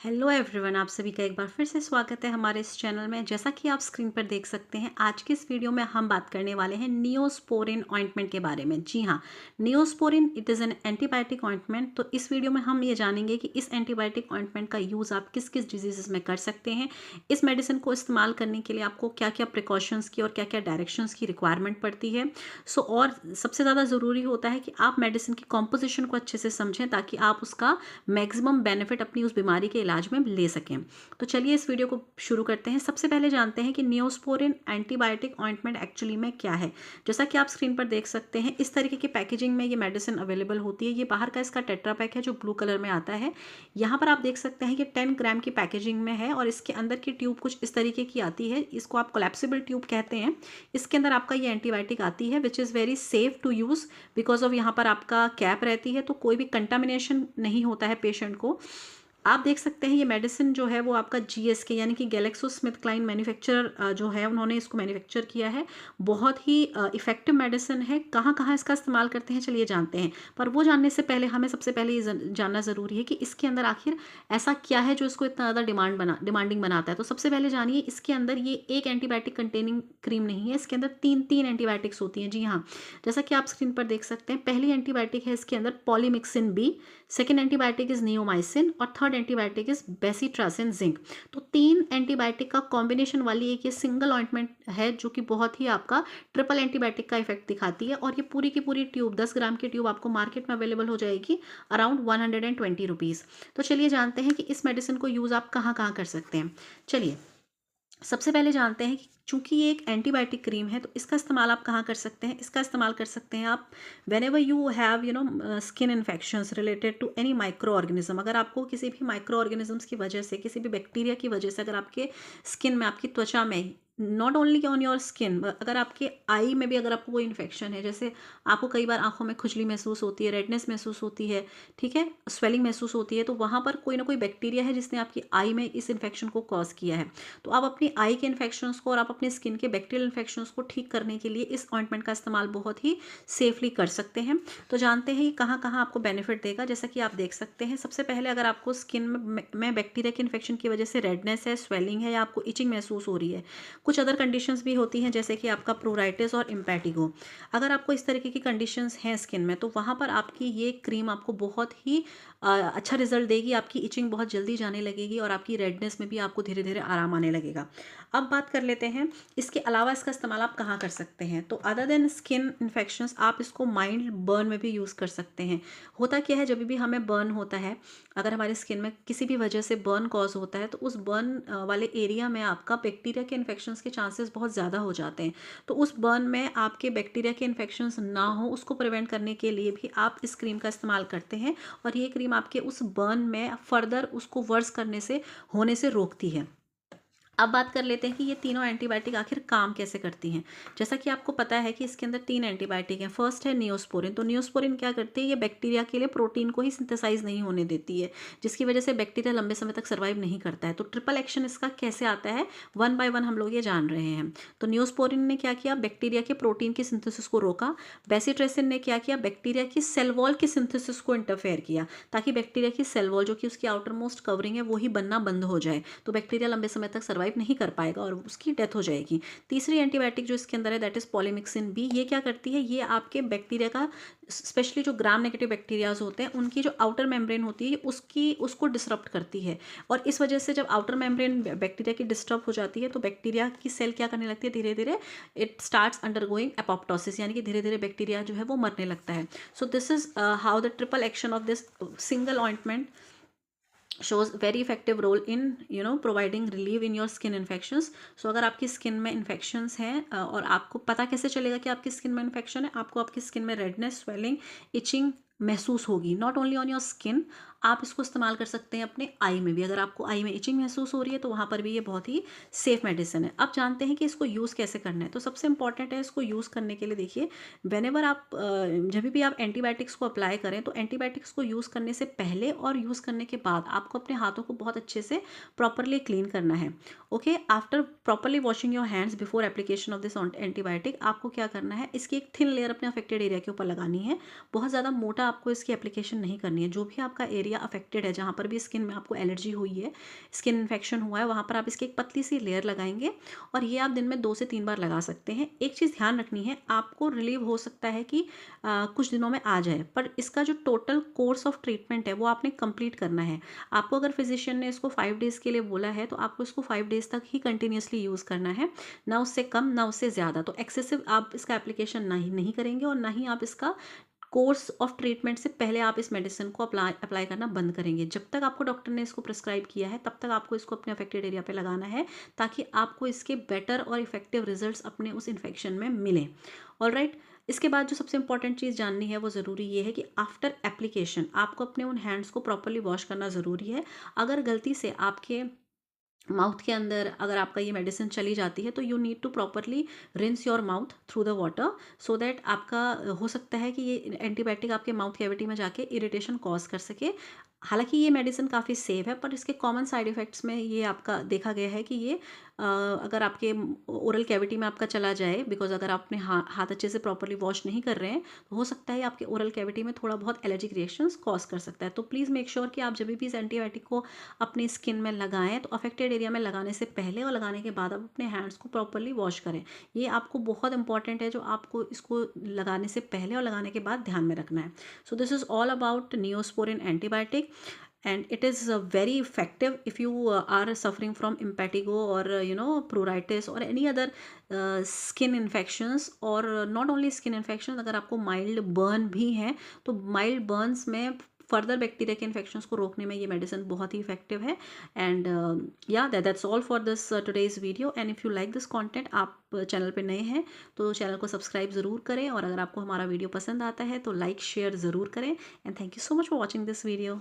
Hello everyone, आप सभी का एक बार फिर से स्वागत है हमारे इस चैनल में। जैसा कि आप स्क्रीन पर देख सकते हैं, आज की इस वीडियो में हम बात करने वाले हैं नियोस्पोरिन ऑइंटमेंट के बारे में। जी हाँ, Neosporin it is an antibiotic ointment. तो इस वीडियो में हम ये जानेंगे कि इस एंटीबायोटिक ऑइंटमेंट का यूज़ आप किस किस डिजीज़ में कर सकते हैं। इस मेडिसिन को इस्तेमाल करने के लिए आपको क्या क्या प्रिकॉशंस की और क्या क्या डायरेक्शंस की रिक्वायरमेंट पड़ती है। और सबसे ज़्यादा ज़रूरी होता है कि आप मेडिसिन की कॉम्पोजिशन को अच्छे से समझें ताकि आप उसका मैक्सिमम बेनिफिट अपनी उस बीमारी के इलाज में ले सकें। तो चलिए इस वीडियो को शुरू करते हैं। सबसे पहले जानते हैं कि नियोस्पोरिन एंटीबायोटिक ऑइंटमेंट एक्चुअली में क्या है। जैसा कि आप स्क्रीन पर देख सकते हैं, इस तरीके की पैकेजिंग में ये मेडिसिन अवेलेबल होती है। ये बाहर का इसका टेट्रा पैक है जो ब्लू कलर में आता है। यहाँ पर आप देख सकते हैं कि 10 ग्राम की पैकेजिंग में है और इसके अंदर की ट्यूब कुछ इस तरीके की आती है। इसको आप कोलैप्सिबल ट्यूब कहते हैं। इसके अंदर आपका ये एंटीबायोटिक आती है which is very safe to use because of यहाँ पर आपका कैप रहती है, तो कोई भी कंटामिनेशन नहीं होता है पेशेंट को। आप देख सकते हैं ये मेडिसिन जो है वो आपका जीएसके यानी कि ग्लेक्सोस्मिथक्लाइन मैन्युफैक्चरर जो है उन्होंने इसको मैन्युफैक्चर किया है। बहुत ही इफ़ेक्टिव मेडिसिन है। कहाँ कहाँ इसका इस्तेमाल करते हैं चलिए जानते हैं। पर वो जानने से पहले हमें सबसे पहले ये जानना ज़रूरी है कि इसके अंदर आखिर ऐसा क्या है जो इसको इतना ज़्यादा डिमांडिंग बनाता है। तो सबसे पहले जानिए, इसके अंदर ये एक एंटीबायोटिक कंटेनिंग क्रीम नहीं है। इसके अंदर तीन तीन एंटीबायोटिक्स होती हैं। जी हाँ, जैसा कि आप स्क्रीन पर देख सकते हैं, पहली एंटीबायोटिक है इसके अंदर polymyxin B, second antibiotic is neomycin और third antibiotic is bacitracin zinc. तो तीन एंटीबायोटिक का कॉम्बिनेशन वाली एक ये सिंगल ऑइंटमेंट है जो कि बहुत ही आपका ट्रिपल एंटीबायोटिक का इफेक्ट दिखाती है। और ये पूरी की पूरी ट्यूब 10 ग्राम की ट्यूब आपको मार्केट में अवेलेबल हो जाएगी अराउंड 120 रुपीज़। तो चलिए जानते हैं कि इस मेडिसिन को यूज़ आप कहाँ कहाँ कर सकते हैं। चलिए सबसे पहले जानते हैं कि चूंकि ये एक एंटीबायोटिक क्रीम है तो इसका इस्तेमाल आप कहाँ कर सकते हैं। इसका इस्तेमाल कर सकते हैं आप whenever you have skin infections related to any microorganism. अगर आपको किसी भी माइक्रो ऑर्गेनिजम्स की वजह से, किसी भी बैक्टीरिया की वजह से, अगर आपके स्किन में, आपकी त्वचा में, not only on your skin, अगर आपके आई में भी अगर आपको कोई इन्फेक्शन है, जैसे आपको कई बार आंखों में खुजली महसूस होती है, रेडनेस महसूस होती है, ठीक है, स्वेलिंग महसूस होती है, तो वहाँ पर कोई ना कोई बैक्टीरिया है जिसने आपकी आई में इस इन्फेक्शन को कॉज किया है। तो आप अपनी आई के इन्फेक्शंस को और आप अपनी स्किन के बैक्टीरियल इन्फेक्शंस को ठीक करने के लिए इस ऑइंटमेंट का इस्तेमाल बहुत ही सेफली कर सकते हैं। तो जानते हैं ये कहाँ कहाँ आपको बेनिफिट देगा। जैसा कि आप देख सकते हैं, सबसे पहले अगर आपको स्किन में बैक्टीरिया के इन्फेक्शन की वजह से रेडनेस है, स्वेलिंग है या आपको इचिंग महसूस हो रही है, कुछ अदर कंडीशंस भी होती हैं जैसे कि आपका प्रोराइटिस और इम्पैटिगो, अगर आपको इस तरीके की कंडीशंस हैं स्किन में, तो वहाँ पर आपकी ये क्रीम आपको बहुत ही अच्छा रिजल्ट देगी। आपकी इचिंग बहुत जल्दी जाने लगेगी और आपकी रेडनेस में भी आपको धीरे धीरे आराम आने लगेगा। अब बात कर लेते हैं इसके अलावा इसका इस्तेमाल आप कहाँ कर सकते हैं। तो अदर देन स्किन इन्फेक्शंस आप इसको माइल्ड बर्न में भी यूज़ कर सकते हैं। होता क्या है, जब भी हमें बर्न होता है, अगर हमारी स्किन में किसी भी वजह से बर्न कॉज होता है, तो उस बर्न वाले एरिया में आपका बैक्टीरिया के इन्फेक्शंस के चांसेस बहुत ज़्यादा हो जाते हैं। तो उस बर्न में आपके बैक्टीरिया के इन्फेक्शंस ना हो, उसको प्रिवेंट करने के लिए भी आप इस क्रीम का इस्तेमाल करते हैं। और ये क्रीम आपके उस बर्न में फर्दर उसको वर्स करने से, होने से रोकती है। अब बात कर लेते हैं कि ये तीनों एंटीबायोटिक आखिर काम कैसे करती हैं। जैसा कि आपको पता है कि इसके अंदर तीन एंटीबायोटिक हैं। फर्स्ट है नियोस्पोरिन। तो नियोस्पोरिन क्या करती है, ये बैक्टीरिया के लिए प्रोटीन को ही सिंथेसाइज नहीं होने देती है, जिसकी वजह से बैक्टीरिया लंबे समय तक सर्वाइव नहीं करता है। तो ट्रिपल एक्शन इसका कैसे आता है, वन बाय वन हम लोग ये जान रहे हैं। तो नियोस्पोरिन ने क्या किया, बैक्टीरिया के प्रोटीन की सिंथेसिस को रोका। बेसिट्रेसिन ने क्या किया, बैक्टीरिया की सेल वॉल की सिंथेसिस को इंटरफेयर किया ताकि बैक्टीरिया की सेल वॉल जो कि उसकी आउटर मोस्ट कवरिंग है वो ही बनना बंद हो जाए, तो बैक्टीरिया लंबे समय तक सर्वाइव नहीं कर पाएगा और उसकी डेथ हो जाएगी। तीसरी एंटीबायोटिक जो इसके अंदर है दैट इज पॉलीमिक्सिन बी। ये क्या करती है, ये आपके बैक्टीरिया का, स्पेशली जो ग्राम नेगेटिव बैक्टीरियाज होते हैं उनकी जो आउटर मेम्ब्रेन होती है उसको डिसरप्ट करती है। और इस वजह से जब आउटर मेम्ब्रेन बैक्टीरिया की डिस्टर्ब हो जाती है तो बैक्टीरिया की सेल क्या करने लगती है, धीरे धीरे इट स्टार्ट्स अंडरगोइंग एपोप्टोसिस, यानी कि धीरे धीरे बैक्टीरिया जो है वो मरने लगता है। So this is how the triple action of this single ointment shows very effective role in providing relief in your skin infections. So अगर आपकी स्किन में इन्फेक्शंस हैं और आपको पता कैसे चलेगा कि आपकी स्किन में इन्फेक्शन है, आपको आपकी स्किन में रेडनेस, स्वेलिंग, इचिंग महसूस होगी। Not only on your skin, आप इसको इस्तेमाल कर सकते हैं अपने आई में भी। अगर आपको आई में इचिंग महसूस हो रही है तो वहाँ पर भी ये बहुत ही सेफ मेडिसिन है। अब जानते हैं कि इसको यूज़ कैसे करना है। तो सबसे इंपॉर्टेंट है इसको यूज़ करने के लिए, देखिए वेनेवर आप जब भी आप एंटीबायोटिक्स को अप्लाई करें तो एंटीबायोटिक्स को यूज़ करने से पहले और यूज़ करने के बाद आपको अपने हाथों को बहुत अच्छे से प्रॉपरली क्लीन करना है। Okay, after properly washing your hands before application of this antibiotic, आपको क्या करना है, इसकी एक थिन लेयर अपने अफेक्टेड एरिया के ऊपर लगानी है। बहुत ज़्यादा मोटा आपको इसकी एप्लीकेशन नहीं करनी है। जो भी आपका एरिया एरिया अफेक्टेड है, जहाँ पर भी स्किन में आपको एलर्जी हुई है, स्किन इन्फेक्शन हुआ है, वहाँ पर आप इसकी एक पतली सी लेयर लगाएंगे और ये आप दिन में 2 से 3 बार लगा सकते हैं। एक चीज़ ध्यान रखनी है, आपको रिलीव हो सकता है कि कुछ दिनों में आ जाए, पर इसका जो टोटल कोर्स ऑफ ट्रीटमेंट है वो आपने कंप्लीट करना है। आपको अगर फिजिशियन ने इसको 5 डेज़ के लिए बोला है तो आपको इसको 5 डेज़ तक ही कंटिन्यूअसली यूज़ करना है, ना उससे कम ना उससे ज़्यादा। तो एक्सेसिव आप इसका एप्लीकेशन नहीं करेंगे और ना ही आप इसका कोर्स ऑफ ट्रीटमेंट से पहले आप इस मेडिसिन को अप्लाई करना बंद करेंगे। जब तक आपको डॉक्टर ने इसको प्रिस्क्राइब किया है तब तक आपको इसको अपने अफेक्टेड एरिया पे लगाना है, ताकि आपको इसके बेटर और इफेक्टिव रिजल्ट्स अपने उस इन्फेक्शन में मिलें। ऑलराइट, इसके बाद जो सबसे इंपॉर्टेंट चीज़ जाननी है वो ज़रूरी ये है कि आफ्टर एप्लीकेशन आपको अपने उन हैंड्स को प्रॉपरली वॉश करना ज़रूरी है। अगर गलती से आपके माउथ के अंदर अगर आपका ये मेडिसिन चली जाती है तो you need to properly rinse your mouth through the water, so that आपका हो सकता है कि ये एंटीबायोटिक आपके माउथ कैविटी में जाके इरिटेशन कॉज कर सके। हालांकि ये मेडिसिन काफ़ी सेफ है, पर इसके कॉमन साइड इफ़ेक्ट्स में ये आपका देखा गया है कि ये अगर आपके ओरल कैविटी में आपका चला जाए, बिकॉज अगर आप अपने हाथ अच्छे से प्रॉपरली वॉश नहीं कर रहे हैं तो हो सकता है आपके ओरल कैविटी में थोड़ा बहुत एलर्जिक रिएक्शंस कॉज कर सकता है। तो प्लीज़ मेक श्योर कि आप जब भी इस एंटीबायोटिक को अपनी स्किन में लगाएं तो अफेक्टेड एरिया में लगाने से पहले और लगाने के बाद आप अपने हैंड्स को प्रॉपरली वॉश करें। ये आपको बहुत इंपॉर्टेंट है, जो आपको इसको लगाने से पहले और लगाने के बाद ध्यान में रखना है। So this is all about Neosporin antibiotic, and it is very effective if you are suffering from impetigo or pruritus or any other skin infections, और not only skin infections, अगर आपको माइल्ड बर्न भी है तो mild Burns में further bacteria के infections को रोकने में ये मेडिसिन बहुत ही इफेक्टिव है। एंड या that's all for this today's video. And if you like this content, आप चैनल पे नए हैं तो चैनल को सब्सक्राइब ज़रूर करें, और अगर आपको हमारा वीडियो पसंद आता है तो लाइक शेयर ज़रूर करें। And thank you so much for watching this video.